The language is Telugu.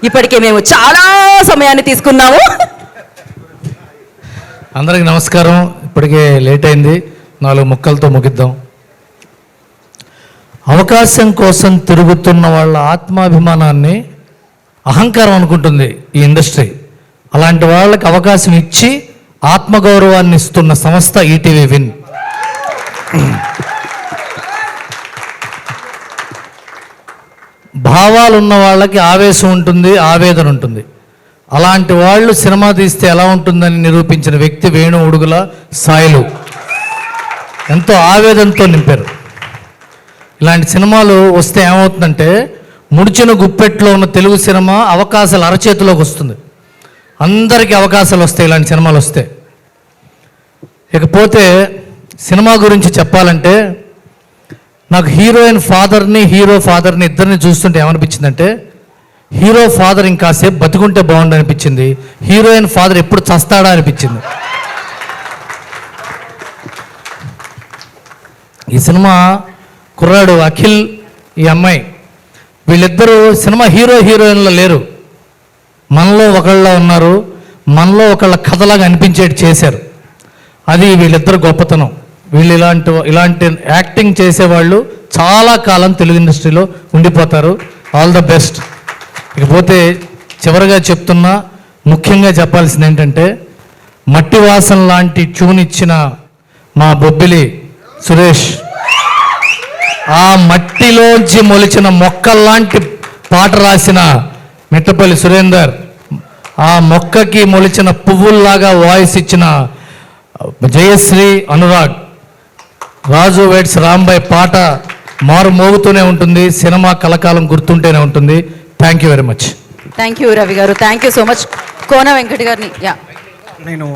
ఇప్పటికే మేము చాలా సమయాన్ని తీసుకున్నాము. అందరికి నమస్కారం. ఇప్పటికే లేట్ అయింది, 4 ముక్కలతో ముగిద్దాం. అవకాశం కోసం తిరుగుతున్న వాళ్ళ ఆత్మాభిమానాన్ని అహంకారం అనుకుంటుంది ఈ ఇండస్ట్రీ. అలాంటి వాళ్ళకి అవకాశం ఇచ్చి ఆత్మగౌరవాన్ని ఇస్తున్న సంస్థ ఈటీవీ విన్. భావాలు ఉన్న వాళ్ళకి ఆవేశం ఉంటుంది, ఆవేదన ఉంటుంది. అలాంటి వాళ్ళు సినిమా తీస్తే ఎలా ఉంటుందని నిరూపించిన వ్యక్తి వేణు ఉడుగుల సాయిలు. ఎంతో ఆవేదనతో నింపారు. ఇలాంటి సినిమాలు వస్తే ఏమవుతుందంటే ముడిచిన గుప్పెట్లో ఉన్న తెలుగు సినిమా అవకాశాలు అరచేతిలోకి వస్తుంది. అందరికీ అవకాశాలు వస్తాయి ఇలాంటి సినిమాలు వస్తే. ఇకపోతే సినిమా గురించి చెప్పాలంటే నాకు హీరోయిన్ ఫాదర్ని హీరో ఫాదర్ని ఇద్దరిని చూస్తుంటే ఏమనిపించిందంటే హీరో ఫాదర్ ఇంకాసేపు బతికుంటే బాగుండు అనిపించింది, హీరోయిన్ ఫాదర్ ఎప్పుడు చస్తాడా అనిపించింది. ఈ సినిమా కుర్రాడు అఖిల్, ఈ అమ్మాయి, వీళ్ళిద్దరూ సినిమా హీరో హీరోయిన్లో లేరు, మనలో ఒకళ్ళ ఉన్నారు, మనలో ఒకళ్ళ కథలాగా అనిపించేటి చేశారు. అది వీళ్ళిద్దరు గొప్పతనం. వీళ్ళు ఇలాంటి యాక్టింగ్ చేసేవాళ్ళు చాలా కాలం తెలుగు ఇండస్ట్రీలో ఉండిపోతారు. All the best. ఇకపోతే చివరిగా చెప్తున్నా, ముఖ్యంగా చెప్పాల్సింది ఏంటంటే మట్టి వాసన లాంటి ట్యూన్ ఇచ్చిన మా బొబ్బిలి సురేష్, ఆ మట్టిలోంచి మొలిచిన మొక్కల్లాంటి పాట రాసిన మిట్టపల్లి సురేందర్, ఆ మొక్కకి మొలిచిన పువ్వుల్లాగా వాయిస్ ఇచ్చిన జయశ్రీ అనురాగ్, రాజు వెడ్స్ రాంబాయ్ పాట మారు మోగుతూనే ఉంటుంది. సినిమా కలకాలం గుర్తుంటేనే ఉంటుంది. Thank you very much. Thank you Ravi గారు, థ్యాంక్ యూ సో మచ్. కోన వెంకట గారిని నేను